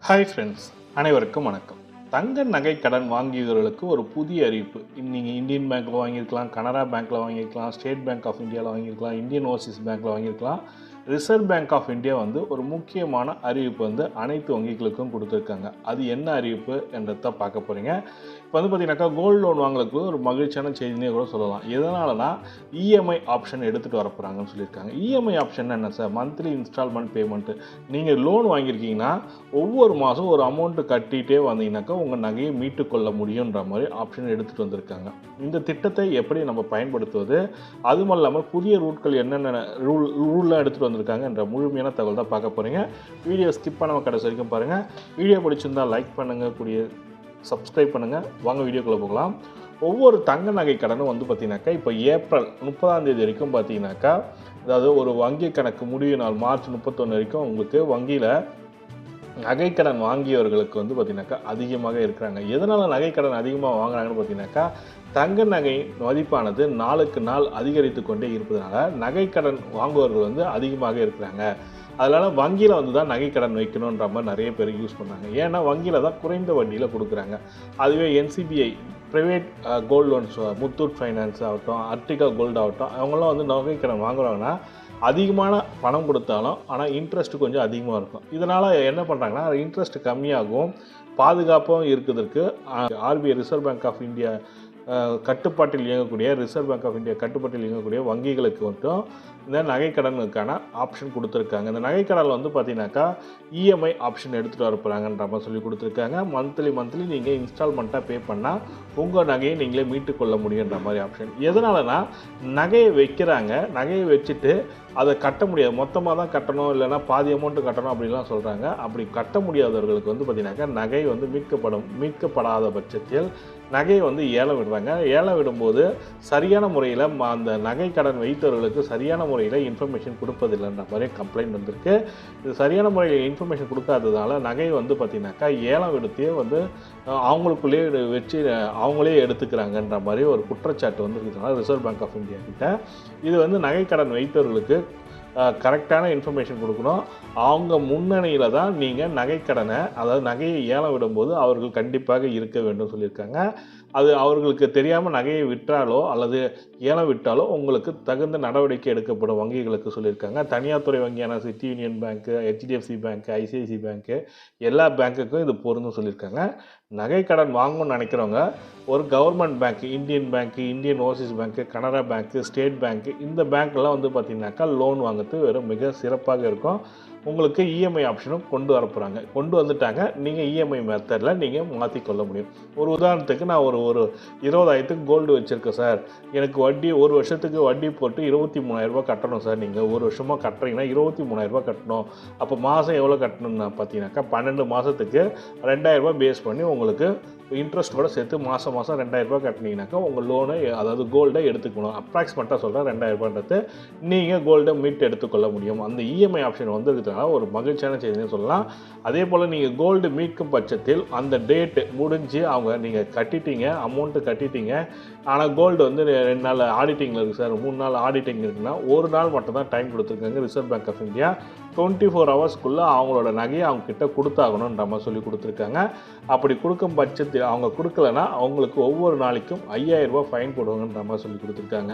Hi friends, அனைவருக்கும் வணக்கம். தங்க நகை கடன் வாங்கியவர்களுக்கு ஒரு புதிய அறிவிப்பு. நீங்கள் இந்தியன் பேங்க்கில் வாங்கியிருக்கலாம், கனரா பேங்க்கில் வாங்கியிருக்கலாம், ஸ்டேட் பேங்க் ஆஃப் இந்தியாவில் வாங்கியிருக்கலாம், இந்தியன் ஓவர்சீஸ் பேங்க்கில் வாங்கியிருக்கலாம். ரிசர்வ் பேங்க் ஆஃப் இந்தியா ஒரு முக்கியமான அறிவிப்பு அனைத்து வங்கிகளுக்கும் கொடுத்துருக்காங்க. அது என்ன அறிவிப்பு என்றதை பார்க்க போகிறீங்க. இப்போ பார்த்தீங்கன்னாக்கா கோல்டு லோன் வாங்கலுக்கு ஒரு மகிழ்ச்சியான செய்தினே கூட சொல்லலாம். எதனாலனா இஎம்ஐ ஆப்ஷன் எடுத்துகிட்டு வர போகிறாங்கன்னு சொல்லியிருக்காங்க. இஎம்ஐ ஆப்ஷன் என்ன சார்? Monthly instalment payment. நீங்கள் லோன் வாங்கியிருக்கீங்கன்னா ஒவ்வொரு மாதம் ஒரு அமௌண்ட்டு கட்டிகிட்டே வந்தீங்கன்னாக்கா உங்கள் நகையை மீட்டுக்கொள்ள முடியுன்ற மாதிரி ஆப்ஷன் எடுத்துகிட்டு வந்திருக்காங்க. இந்த திட்டத்தை எப்படி நம்ம பயன்படுத்துவது, அதுவும் இல்லாமல் புதிய ரூட்கள் என்னென்ன ரூல்லாம் எடுத்துகிட்டு வந்திருக்காங்க என்ற முழுமையான தகவல் தான் பார்க்க போகிறீங்க. வீடியோ ஸ்கிப் பண்ணாமல் கடைசி வரைக்கும் பாருங்கள். வீடியோ பிடிச்சிருந்தால் லைக் பண்ணுங்கள், சப்ஸ்கிரைப் பண்ணுங்கள். வாங்க வீடியோக்குள்ளே போகலாம். ஒவ்வொரு தங்க நகை கடனும் பார்த்தீங்கன்னாக்கா இப்போ ஏப்ரல் 30 வரைக்கும் பார்த்தீங்கன்னாக்கா, அதாவது ஒரு வங்கி கணக்கு முடிவு நாள் மார்ச் 31 வரைக்கும் உங்களுக்கு வங்கியில் நகைக்கடன் வாங்கியவர்களுக்கு பார்த்தீங்கன்னாக்கா அதிகமாக இருக்கிறாங்க. எதனால் நகைக்கடன் அதிகமாக வாங்குறாங்கன்னு பார்த்தீங்கன்னாக்கா, தங்க நகை மதிப்பானது நாளுக்கு நாள் அதிகரித்து கொண்டே இருப்பதனால நகைக்கடன் வாங்குவவர்கள் அதிகமாக இருக்கிறாங்க. அதனால் வங்கியில் தான் நகைக்கடன் வைக்கணுன்ற மாதிரி நிறைய பேர் யூஸ் பண்ணாங்க. ஏன்னா வங்கியில் தான் குறைந்த வட்டியில் கொடுக்குறாங்க. அதுவே NCBI private gold loans, Muthoot finance ஆகட்டும், அர்டிகா கோல்டு ஆகட்டும், அவங்களாம் நகைக்கடன் வாங்குறாங்கன்னா அதிகமான பணம் கொடுத்தாலும் ஆனால் இன்ட்ரெஸ்ட்டு கொஞ்சம் அதிகமாக இருக்கும். இதனால் என்ன பண்ணுறாங்கன்னா இன்ட்ரெஸ்ட் கம்மியாகவும் பாதுகாப்பாகவும் இருக்கிறதுக்கு RBI reserve bank of India கட்டுப்பாட்டில் இயங்கக்கூடிய வங்கிகளுக்கு மட்டும் இந்த நகைக்கடனுக்கான ஆப்ஷன் கொடுத்துருக்காங்க. இந்த நகைக்கடனில் பார்த்தீங்கன்னாக்கா இஎம்ஐ ஆப்ஷன் எடுத்துகிட்டு வர போகிறாங்கன்ற மாதிரி சொல்லி கொடுத்துருக்காங்க. மந்த்லி நீங்கள் இன்ஸ்டால்மெண்ட்டாக பே பண்ணால் உங்கள் நகையை நீங்களே மீட்டுக்கொள்ள முடியுன்ற மாதிரி ஆப்ஷன். எதனாலனா நகையை வைக்கிறாங்க, நகையை வச்சுட்டு அதை கட்ட முடியாது, மொத்தமாக தான் கட்டணும், இல்லைனா பாதி அமௌண்ட்டு கட்டணும் அப்படின்லாம் சொல்கிறாங்க. அப்படி கட்ட முடியாதவர்களுக்கு பார்த்தீங்கன்னாக்கா நகை மீட்கப்படாத பட்சத்தில் நகையை ஏலம் விடுறாங்க. ஏலம் விடும்போது சரியான முறையில் அந்த நகை கடன் வைத்தவர்களுக்கு சரியான முறையில் இன்ஃபர்மேஷன் கொடுப்பதில்லைன்ற மாதிரி கம்ப்ளைண்ட் வந்திருக்கு. இது சரியான முறையில் இன்ஃபர்மேஷன் கொடுக்காததுனால நகை பார்த்தீங்கன்னாக்கா ஏலம் விடுத்தே அவங்களுக்குள்ளேயே வச்சு அவங்களே எடுத்துக்கிறாங்கன்ற மாதிரி ஒரு குற்றச்சாட்டு இருக்கிறதுனால ரிசர்வ் பேங்க் ஆஃப் இந்தியா கிட்ட இது நகை கடன் வைத்தவர்களுக்கு கரெக்டான இன்ஃபர்மேஷன் கொடுக்கணும். அவங்க முன்னணியில் தான் நீங்கள் நகைக்கடனை, அதாவது நகையை ஏலம் விடும்போது அவர்கள் கண்டிப்பாக இருக்க வேண்டும் சொல்லியிருக்காங்க. அது அவர்களுக்கு தெரியாமல் நகையை விற்றாலோ அல்லது ஏலம் விட்டாலோ உங்களுக்கு தகுந்த நடவடிக்கை எடுக்கப்படும் வங்கிகளுக்கு சொல்லியிருக்காங்க. தனியார் துறை வங்கியான சிட்டி யூனியன் பேங்க்கு, ஹெச்டிஎஃப்சி பேங்க்கு, ஐசிஐசி பேங்க்கு, எல்லா பேங்க்குக்கும் இது பொருந்தும் சொல்லியிருக்காங்க. நகைக்கடன் வாங்கணும்னு நினைக்கிறவங்க ஒரு கவர்மெண்ட் பேங்க், இந்தியன் பேங்க்கு, இந்தியன் ஓவர்சீஸ் பேங்க்கு, கனரா பேங்க்கு, ஸ்டேட் பேங்க்கு, இந்த பேங்க்லாம் பார்த்தீங்கன்னாக்கா லோன் வாங்குறது மிக சிறப்பாக இருக்கும். உங்களுக்கு இஎம்ஐ ஆப்ஷனும் கொண்டு வந்துட்டாங்க. நீங்கள் இஎம்ஐ மெத்தடில் நீங்கள் மாற்றிக்கொள்ள முடியும். ஒரு உதாரணத்துக்கு நான் ஒரு 20,000 கோல்டு வச்சுருக்கேன் சார், எனக்கு வட்டி ஒரு வருஷத்துக்கு வட்டி போட்டு 23,000 கட்டணும் சார். நீங்கள் ஒரு வருஷமாக கட்டுறீங்கன்னா 23,000 கட்டணும். அப்போ மாதம் எவ்வளோ கட்டணும்னு பார்த்தீங்கன்னாக்கா 12 மாதத்துக்கு 2,000 பேஸ் பண்ணி உங்களுக்கு இன்ட்ரெஸ்ட்டோடு சேர்த்து மாதம் 2,000 கட்டினீங்கன்னாக்கா உங்கள் லோனை, அதாவது கோல்டை எடுத்துக்கணும். அப்ராக்சிமேட்டாக சொல்கிறேன், 2,000 நீங்கள் கோல்டை மீட்டு எடுத்துக்கொள்ள முடியும். அந்த இஎம்ஐ ஆப்ஷன் வந்திருக்கிறதுனால ஒரு மகிழ்ச்சியான செய்தின்னு சொல்லலாம். அதே போல் நீங்கள் கோல்டு மீட்கும் பட்சத்தில் அந்த டேட்டு முடிஞ்சு நீங்கள் கட்டிட்டீங்க, அமௌண்ட்டு கட்டிட்டீங்க, ஆனால் கோல்டு 2 நாள் ஆடிட்டிங்கில் இருக்குது சார், 3 நாள் ஆடிட்டிங் இருக்குன்னா ஒரு நாள் மட்டும் தான் டைம் கொடுத்துருக்காங்க ரிசர்வ் பேங்க் ஆஃப் இந்தியா. 24 ஹவர்ஸ்க்குள்ளே அவங்களோட நகையை அவங்கக்கிட்ட கொடுத்தாகணுன்ற மாதிரி சொல்லி கொடுத்துருக்காங்க. அப்படி கொடுக்கும் பட்சத்தில் அவங்க கொடுக்கலன்னா அவங்களுக்கு ஒவ்வொரு நாளைக்கும் 5,000 ஃபைன் போடுவாங்கன்ற மாதிரி சொல்லி கொடுத்துருக்காங்க.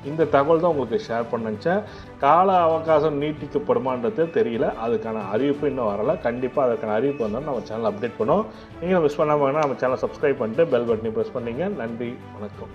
இந்த தகவல் தான் உங்களுக்கு ஷேர் பண்ணுச்சேன். கால அவகாசம் நீட்டிக்கப்படுமான்றது தெரியல, அதுக்கான அறிவிப்பு இன்னும் வரலை. கண்டிப்பாக அதுக்கான அறிவிப்பு வந்தாலும் நம்ம சேனல் அப்டேட் பண்ணுவோம். நீங்களும் மிஸ் பண்ணாமல் நம்ம சேனலை சப்ஸ்கிரைப் பண்ணிட்டு பெல் பட்டனை ப்ரெஸ் பண்ணிங்க. நன்றி, வணக்கம்.